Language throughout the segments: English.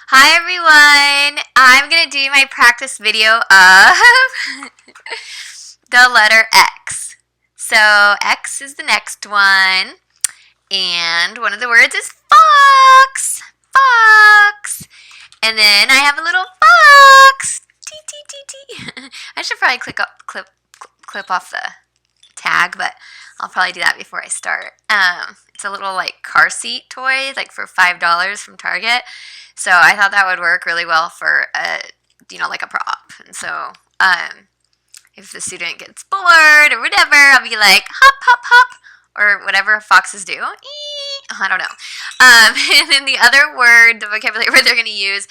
Hi everyone! I'm going to do my practice video of the letter X. So X is the next one, and one of the words is fox. Fox. And then I have a little fox. Tee tee tee tee. I should probably clip off the tag, but I'll probably do that before I start. It's a little like car seat toy, like for $5 from Target. So I thought that would work really well for like a prop. And so if the student gets bored or whatever, I'll be like hop hop hop or whatever foxes do. I don't know. And then the other word, the vocabulary word they're going to use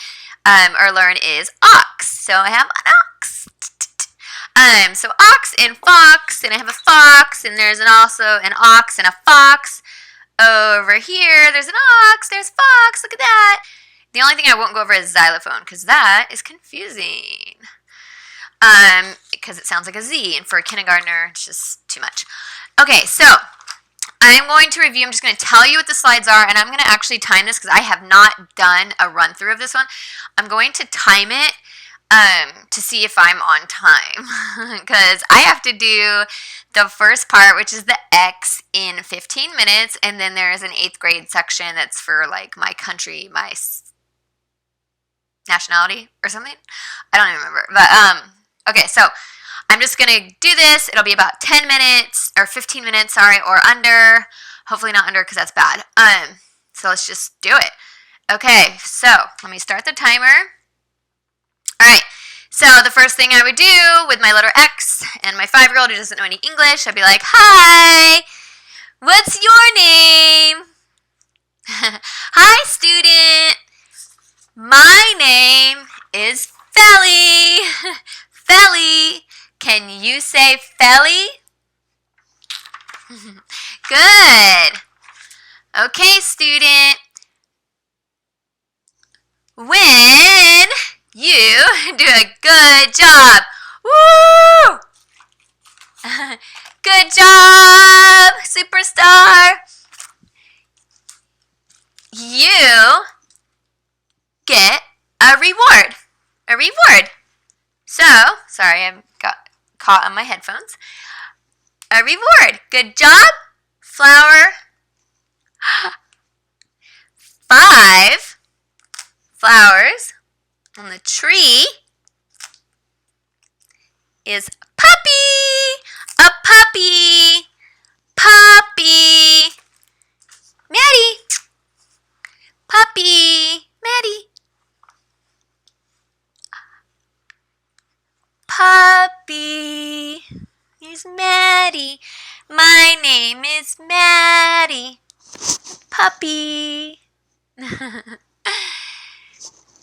or learn is ox. So I have an ox. So ox and fox, and I have a fox, and there's also an ox and a fox. Over here, there's an ox, there's fox, look at that. The only thing I won't go over is xylophone, because that is confusing. Because it sounds like a Z, and for a kindergartner, it's just too much. Okay, so I'm going to review. I'm just going to tell you what the slides are, and I'm going to actually time this because I have not done a run-through of this one. I'm going to time it to see if I'm on time because I have to do the first part, which is the X, in 15 minutes, and then there's an 8th grade section that's for like my country, my nationality or something. I don't even remember, but okay, so I'm just gonna do this. It'll be about 10 minutes or 15 minutes, sorry, or under. Hopefully not under because that's bad. So let's just do it. Okay, so let me start the timer. All right, so the first thing I would do with my letter X and my 5-year-old who doesn't know any English, I'd be like, hi, what's your name? Hi, student. My name is Feli. Feli. Can you say Feli? Good. Okay, student. When you do a good job. Woo! Good job, superstar. You get a reward. A reward. So, sorry, I got caught on my headphones. A reward. Good job. Flower. 5 flowers on the tree is puppy. A puppy. Puppy. Maddie. Puppy. Maddie. Puppy. Here's Maddie. My name is Maddie. Puppy.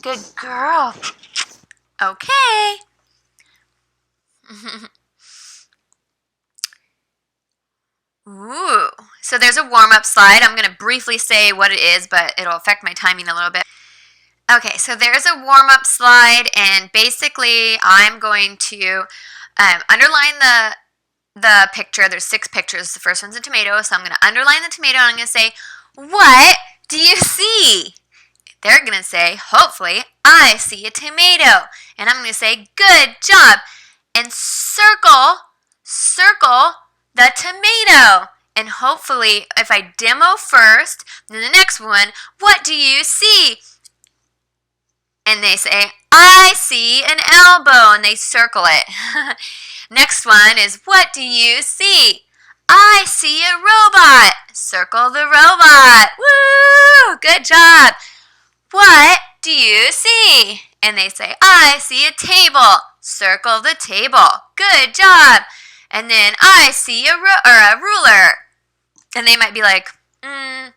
Good girl. Okay. Ooh. So there's a warm-up slide. I'm going to briefly say what it is, but it'll affect my timing a little bit. Okay, so there's a warm-up slide, and basically I'm going to underline the picture. There's 6 pictures. The first one's a tomato, so I'm going to underline the tomato, and I'm going to say, what do you see? They're going to say, hopefully, I see a tomato. And I'm going to say, good job. And circle the tomato. And hopefully, if I demo first, then the next one, what do you see? And they say, I see an elbow. And they circle it. Next one is, what do you see? I see a robot. Circle the robot. Woo! Good job. What do you see? And they say, I see a table. Circle the table. Good job. And then I see a ruler. And they might be like, And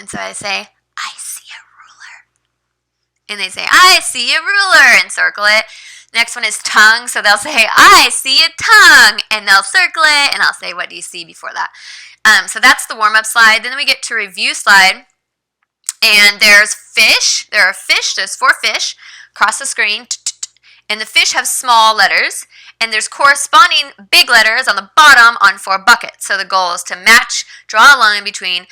so I say, I see a ruler. And they say, I see a ruler, and circle it. Next one is tongue. So they'll say, I see a tongue. And they'll circle it. And I'll say, what do you see before that? So that's the warm-up slide. Then we get to review slide. And there's fish. There are fish. There's 4 fish across the screen. And the fish have small letters. And there's corresponding big letters on the bottom on 4 buckets. So the goal is to match, draw a line between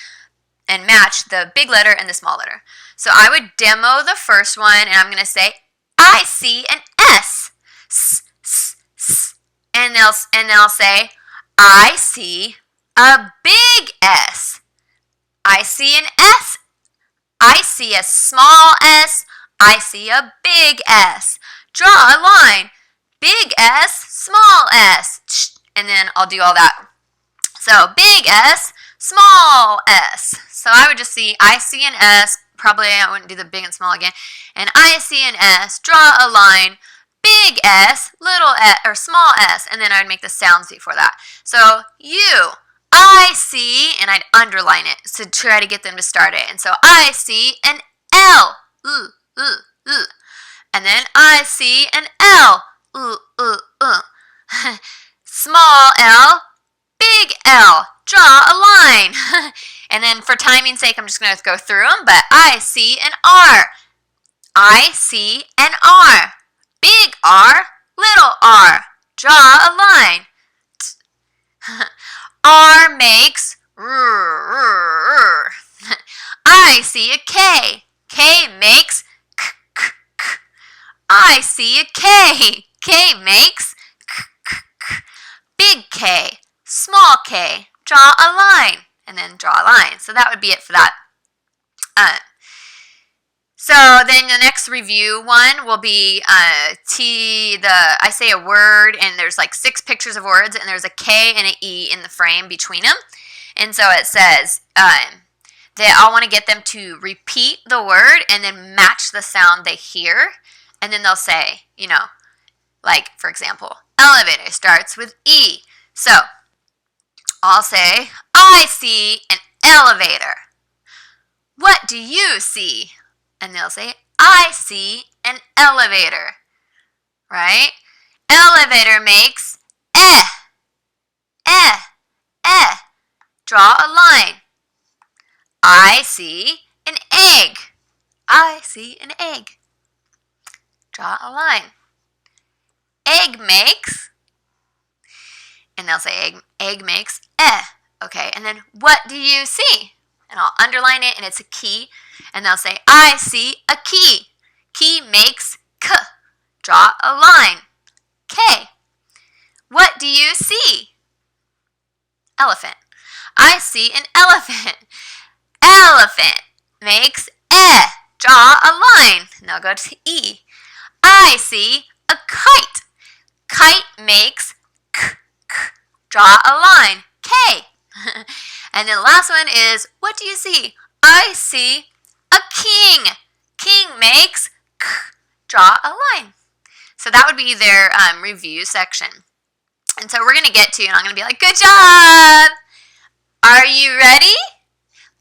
and match the big letter and the small letter. So I would demo the first one, and I'm going to say, I see an S. S, s, s. And they'll say, I see a big S. I see an S. I see a small S. I see a big S. Draw a line. Big S, small S. And then I'll do all that. So big S, small S. So I would just see, I see an S. Probably I wouldn't do the big and small again. And I see an S. Draw a line. Big S, little S, or small S. And then I would make the sounds before that. So you, I see, and I'd underline it to try to get them to start it. And so I see an L. And then I see an L. Small L, big L. Draw a line. And then for timing's sake, I'm just going to go through them. But I see an R. I see an R. Big R, little r. Draw a line. R makes I see a K. K makes k, k, k. I see a K. K makes k, k, k. Big K, small K. Draw a line. And then draw a line. So that would be it for that. So then the next review one will be I say a word and there's like 6 pictures of words and there's a K and an E in the frame between them. And so it says that I want to get them to repeat the word and then match the sound they hear. And then they'll say, you know, like for example, elevator starts with E. So I'll say, I see an elevator. What do you see? And they'll say, I see an elevator, right? Elevator makes eh. Draw a line. I see an egg. I see an egg. Draw a line. Egg makes, and they'll say egg makes eh. Okay, and then what do you see? And I'll underline it, and it's a key. And they'll say, I see a key. Key makes k. Draw a line. K. What do you see? Elephant. I see an elephant. Elephant makes eh. Draw a line. Now go to E. I see a kite. Kite makes k, k. Draw a line. K. And then the last one is, what do you see? I see a king. King makes k. Draw a line. So that would be their review section. And so we're going to get to, and I'm going to be like, good job. Are you ready?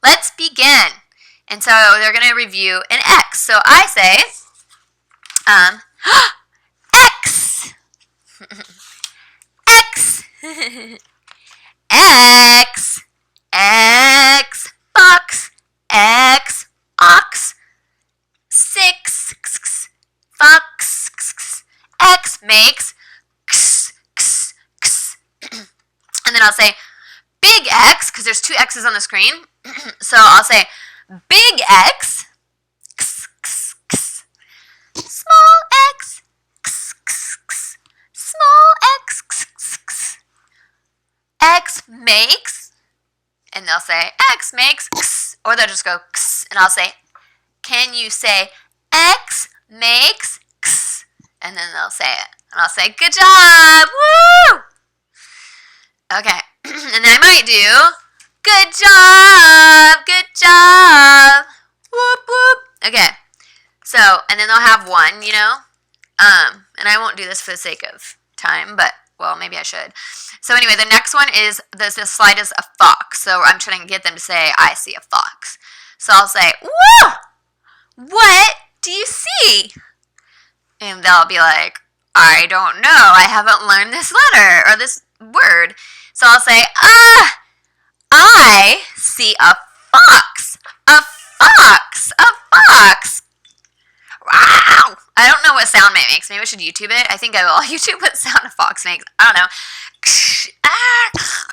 Let's begin. And so they're going to review an X. So I say, X. X. X. X. Box. X. Ox. 6. Fox. X makes x, x, x. And then I'll say big X, because there's 2 X's on the screen. So I'll say big X, x, x, x. Small X, x, x, x. Small X, x, x, x. X makes, and they'll say X makes x, or they'll just go x, and I'll say, can you say X makes x? And then they'll say it. And I'll say, good job! Woo! Okay. And then I might do, good job! Good job! Whoop, whoop. Okay. So, and then they'll have one, you know. And I won't do this for the sake of time, but, well, maybe I should. So anyway, the next one is, this slide is a fox. So I'm trying to get them to say, I see a fox. So I'll say, woo! What do you see? And they'll be like, I don't know. I haven't learned this letter or this word. So I'll say, I see a fox. A fox. A fox. Wow. I don't know what sound it makes. Maybe I should YouTube it. I think I will YouTube what sound a fox makes. I don't know.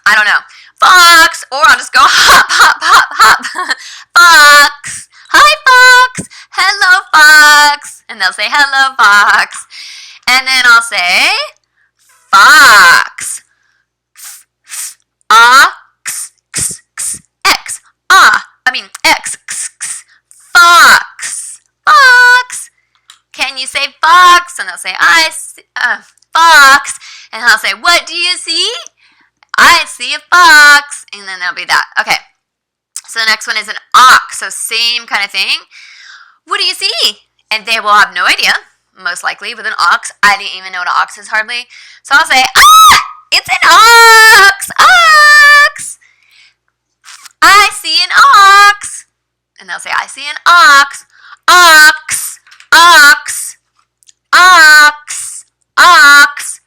I don't know. Fox. Or I'll just go hop, hop, hop, hop. stop. Fox. Hi, Fox. Hello, Fox. And they'll say, hello, Fox. And then I'll say, fox. Ox. X. X. Fox. Fox. Can you say fox? And they'll say, I see, fox. And I'll say, what do you see? I see a fox. And then there'll be that. Okay. So the next one is an ox. So same kind of thing. What do you see? And they will have no idea, most likely, with an ox. I didn't even know what an ox is hardly. So I'll say, it's an ox. Ox. I see an ox. And they'll say, I see an ox. Ox. Ox. Ox. Ox.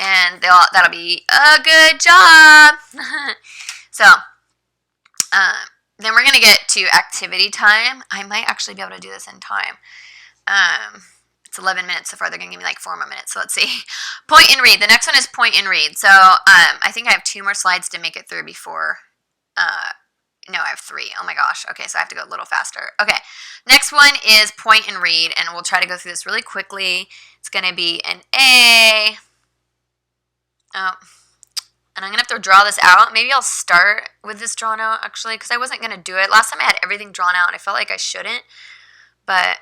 And that'll be a good job. So, then we're going to get to activity time. I might actually be able to do this in time. It's 11 minutes so far. They're going to give me like 4 more minutes. So let's see. Point and read. The next one is point and read. So I think I have 2 more slides to make it through before. No, I have 3. Oh my gosh. Okay, so I have to go a little faster. Okay, next one is point and read, and we'll try to go through this really quickly. It's going to be an A. Oh, and I'm going to have to draw this out. Maybe I'll start with this drawn out, actually, because I wasn't going to do it. Last time I had everything drawn out, and I felt like I shouldn't, but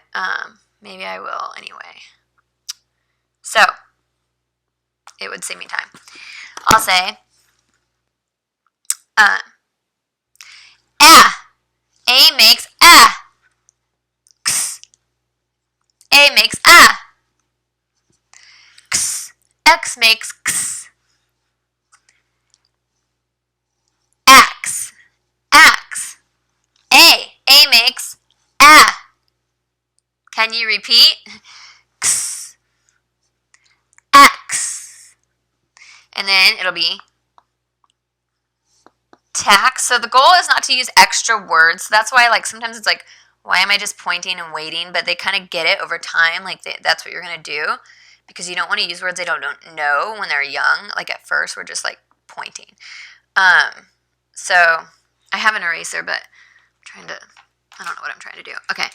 maybe I will anyway. So, it would save me time. I'll say, A makes A. X. A makes A. X. X makes X. Ax. Ax. A. A makes A. Can you repeat? X. Ax. And then it'll be tax. So the goal is not to use extra words. So that's why, like, sometimes it's like, why am I just pointing and waiting? But they kind of get it over time. Like, that's what you're going to do. Because you don't want to use words they don't know when they're young. Like, at first, we're just, like, pointing. So I have an eraser, but I don't know what I'm trying to do. Okay.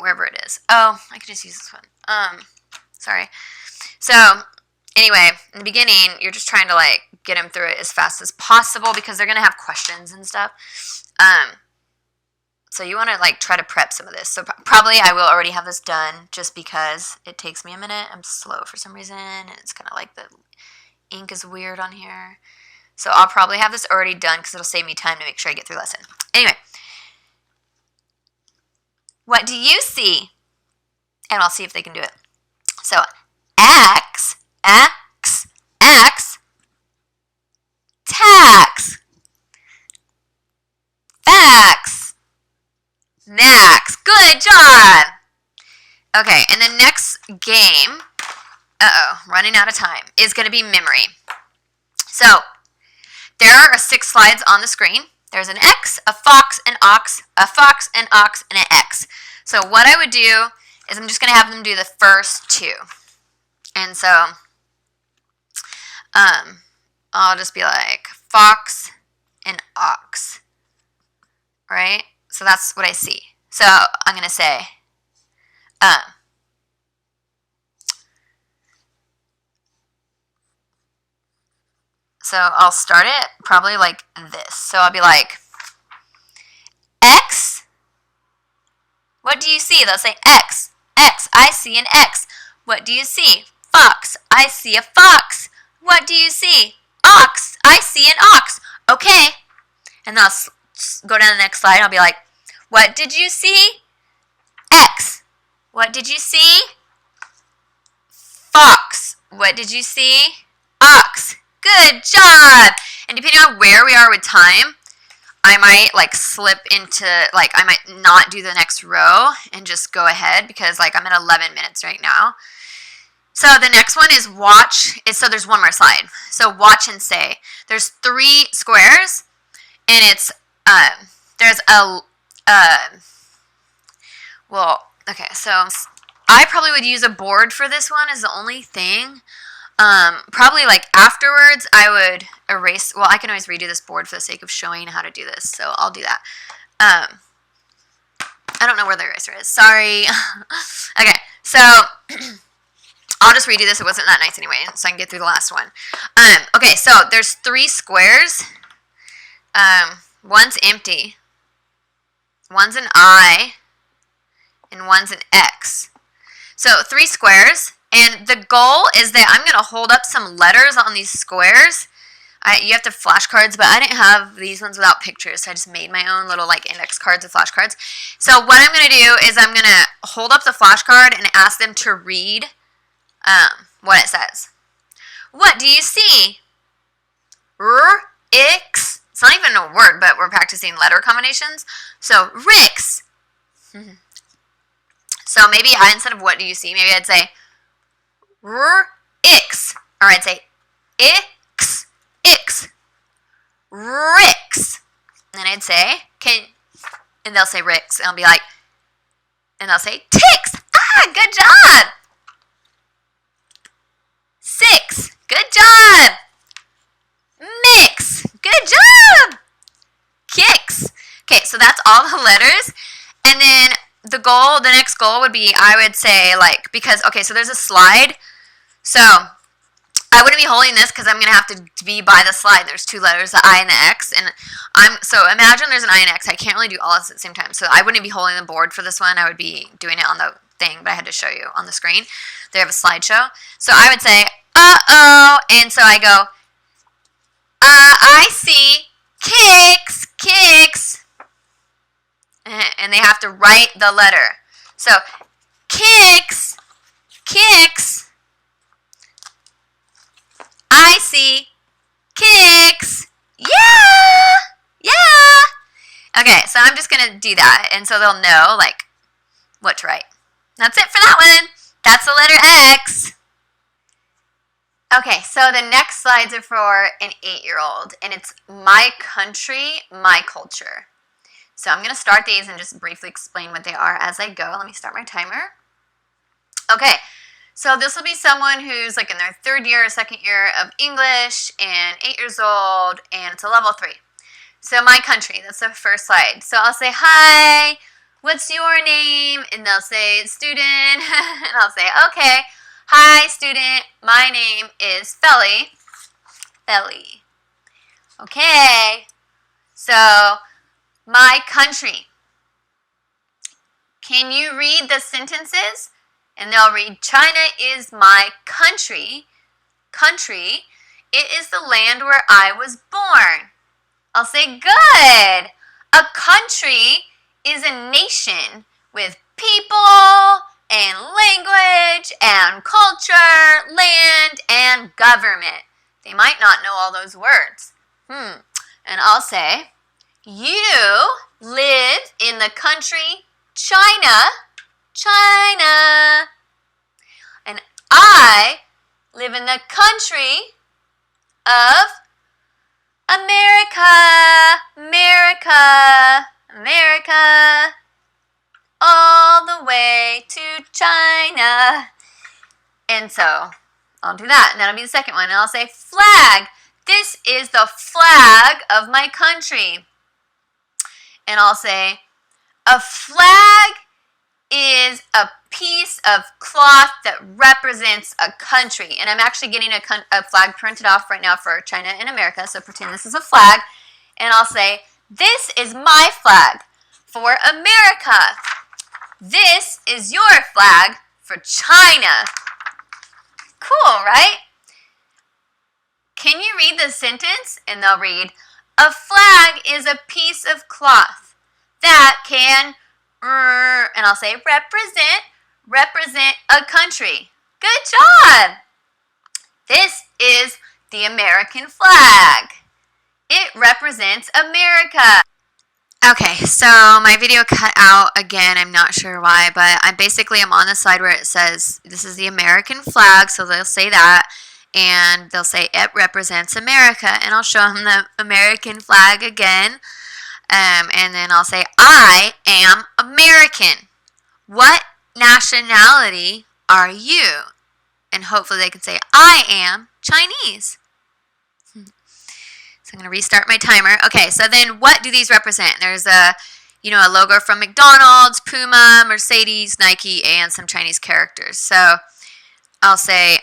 Wherever it is. Oh, I could just use this one. Sorry. So, anyway, in the beginning, you're just trying to, like, get them through it as fast as possible because they're going to have questions and stuff. So you want to, like, try to prep some of this. So probably I will already have this done just because it takes me a minute. I'm slow for some reason, and it's kind of like the ink is weird on here. So I'll probably have this already done because it'll save me time to make sure I get through the lesson. Anyway. What do you see? And I'll see if they can do it. So, X, X, X, tax, fax, max. Good job. Okay, and the next game, running out of time, is going to be memory. So, there are 6 slides on the screen. There's an X, a fox, an ox, a fox, an ox, and an X. So what I would do is I'm just going to have them do the first 2. And so I'll just be like fox and ox, right? So that's what I see. So I'm going to say, so I'll start it probably like this. So I'll be like, X, what do you see? They'll say X, X, I see an X. What do you see? Fox, I see a fox. What do you see? Ox, I see an ox. Okay. And then I'll go down to the next slide. I'll be like, what did you see? X. What did you see? Fox. What did you see? Ox. Good job. And depending on where we are with time, I might like slip into, like I might not do the next row and just go ahead because like I'm at 11 minutes right now. So the next one is watch. So there's one more slide. So watch and say. There's 3 squares and it's, there's a, well, okay, so I probably would use a board for this one is the only thing. Probably like afterwards I would erase, well, I can always redo this board for the sake of showing how to do this, so I'll do that. I don't know where the eraser is, sorry. Okay, so I'll just redo this, it wasn't that nice anyway, so I can get through the last one. Okay, so there's 3 squares. One's empty, one's an I, and one's an X. So 3 squares, and the goal is that I'm going to hold up some letters on these squares. You have to flashcards, but I didn't have these ones without pictures, so I just made my own little like index cards of flashcards. So what I'm going to do is I'm going to hold up the flashcard and ask them to read what it says. What do you see? Rix. It's not even a word, but we're practicing letter combinations. So Rix. So maybe instead of what do you see, maybe I'd say Rix, or I'd say Ix, Ix, Rix. And I'd say, and they'll say Rix, and I'll be like, and they'll say Tix. Ah, good job. 6, good job. Mix, good job. Kicks. Okay, so that's all the letters. And then the next goal would be, I would say, like, because, okay, so there's a slide. So I wouldn't be holding this because I'm going to have to be by the slide. There's 2 letters, the I and the X. And so imagine there's an I and X. I can't really do all this at the same time. So I wouldn't be holding the board for this one. I would be doing it on the thing, but I had to show you on the screen. They have a slideshow. So I would say, uh-oh. And so I go, I see kicks, kicks. And they have to write the letter. So, kicks, kicks. I see kicks. Yeah, yeah. Okay, so I'm just going to do that. And so they'll know, like, what to write. That's it for that one. That's the letter X. Okay, so the next slides are for an 8-year-old. And it's my country, my culture. So I'm going to start these and just briefly explain what they are as I go. Let me start my timer. Okay, so this will be someone who's like in their 3rd year or 2nd year of English and 8 years old, and it's a level 3. So my country, that's the first slide. So I'll say, hi, what's your name? And they'll say, student. And I'll say, okay, hi, student, my name is Feli. Feli. Okay, so my country. Can you read the sentences? And they'll read, China is my country. Country. It is the land where I was born. I'll say, good. A country is a nation with people and language and culture, land and government. They might not know all those words. And I'll say, you live in the country China, China. And I live in the country of America, America, America. All the way to China. And so I'll do that. And that'll be the second one. And I'll say flag. This is the flag of my country. And I'll say, a flag is a piece of cloth that represents a country. And I'm actually getting a flag printed off right now for China and America. So pretend this is a flag. And I'll say, this is my flag for America. This is your flag for China. Cool, right? Can you read the sentence? And they'll read, a flag is a piece of cloth that can, and I'll say represent a country. Good job. This is the American flag. It represents America. Okay, so my video cut out again. I'm not sure why, but I'm on the side where it says this is the American flag, so they'll say that. And they'll say, it represents America. And I'll show them the American flag again. And then I'll say, I am American. What nationality are you? And hopefully they can say, I am Chinese. So I'm going to restart my timer. Okay, so then what do these represent? There's a logo from McDonald's, Puma, Mercedes, Nike, and some Chinese characters. So I'll say,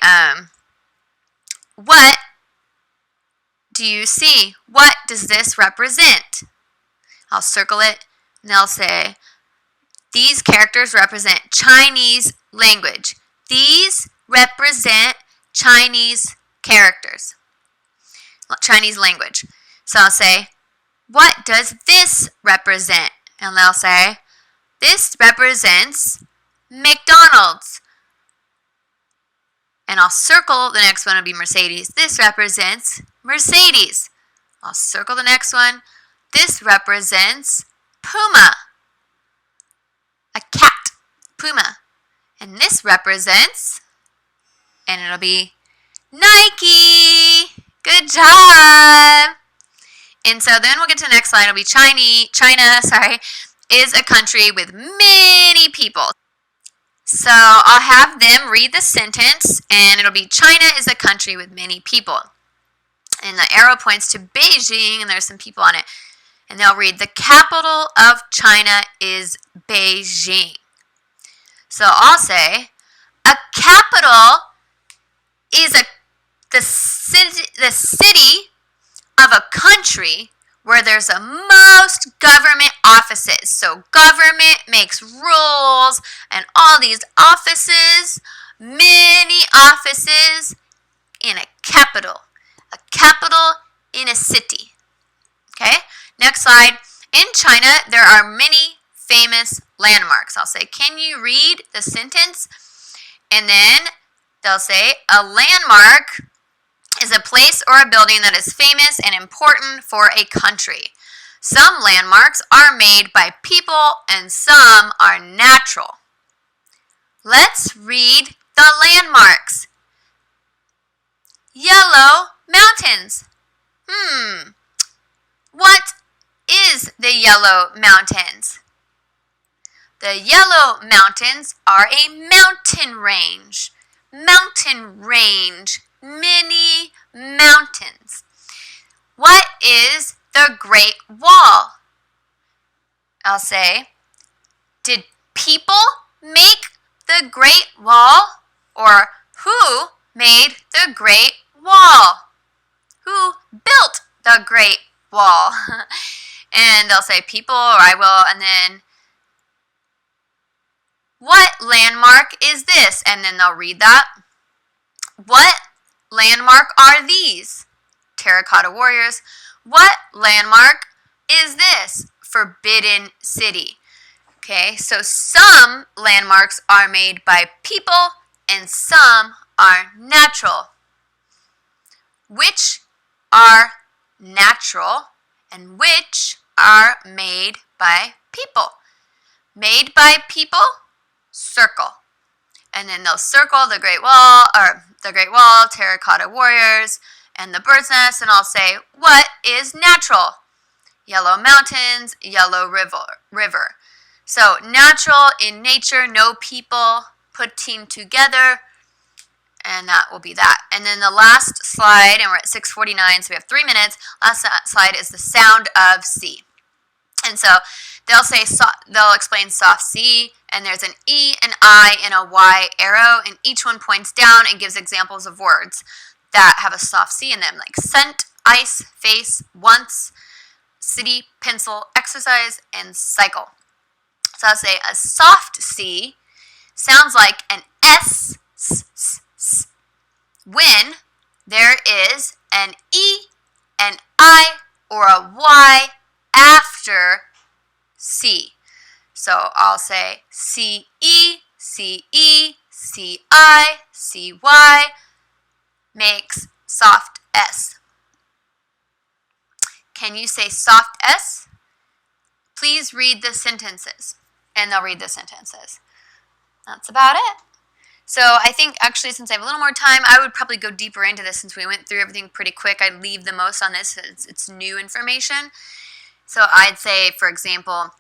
what do you see? What does this represent? I'll circle it, and they'll say, these characters represent Chinese language. These represent Chinese characters. Chinese language. So I'll say, what does this represent? And they'll say, this represents McDonald's. And I'll circle the next one will be Mercedes. This represents Mercedes. I'll circle the next one. This represents Puma. A cat, Puma. And this represents, and it'll be Nike. Good job. And so then we'll get to the next slide. It'll be China, is a country with many people. So I'll have them read the sentence, and it'll be China is a country with many people. And the arrow points to Beijing, and there's some people on it. And they'll read, the capital of China is Beijing. So I'll say, a capital is the city of a country where there's the most government offices. So government makes rules and all these offices, many offices in a capital. A capital in a city. Okay, next slide. In China, there are many famous landmarks. I'll say, can you read the sentence? And then they'll say, a landmark is a place or a building that is famous and important for a country. Some landmarks are made by people and some are natural. Let's read the landmarks. Yellow mountains. What is the Yellow Mountains? The Yellow Mountains are a mountain range. Mountain range. Many mountains. What is the Great Wall? I'll say, did people make the Great Wall? Or who made the Great Wall? Who built the Great Wall? And they'll say people, or I will, and then what landmark is this? And then they'll read that. What landmark are these? Terracotta warriors. What landmark is this? Forbidden City. Okay, so some landmarks are made by people and some are natural. Which are natural and which are made by people? Made by people, circle. And then they'll circle the Great Wall, Terracotta warriors, and the bird's nest, and I'll say, what is natural? Yellow mountains, yellow river. So natural, in nature, no people, put team together, and that will be that. And then the last slide, and we're at 6:49, so we have 3 minutes. Last slide is the sound of C. And so they'll explain soft C, and there's an E, an I, and a Y arrow, and each one points down and gives examples of words that have a soft C in them, like scent, ice, face, once, city, pencil, exercise, and cycle. So I'll say a soft C sounds like an S, when there is an E, an I, or a Y after C. So I'll say C-E, C-E, C-I, C-Y makes soft S. Can you say soft S? Please read the sentences. And they'll read the sentences. That's about it. So I think actually since I have a little more time, I would probably go deeper into this since we went through everything pretty quick. I'd leave the most on this. It's new information. So I'd say, for example,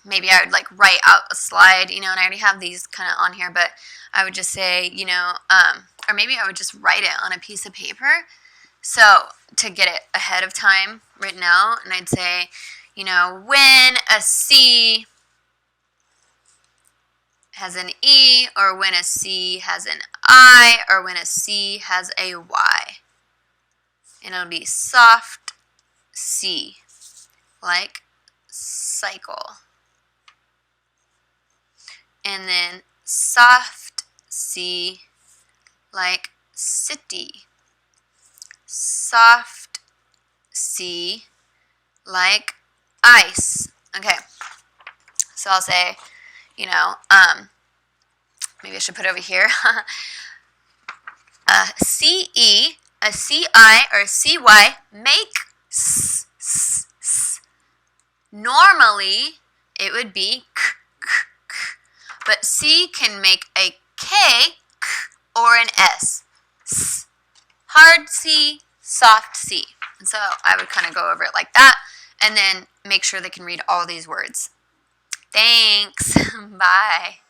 maybe I would like write out a slide, and I already have these kind of on here, but I would just say, or maybe I would just write it on a piece of paper. So to get it ahead of time written out, and I'd say, when a C has an E, or when a C has an I, or when a C has a Y. And it'll be soft C, like cycle. And then soft C, like city. Soft C, like ice. Okay, so I'll say, maybe I should put it over here. A CE, a CI, or a CY make s, s, s. Normally, it would be k, k, k. But C can make a K, k or an S. S. Hard C, soft C. And so I would kind of go over it like that, and then make sure they can read all these words. Thanks. Bye.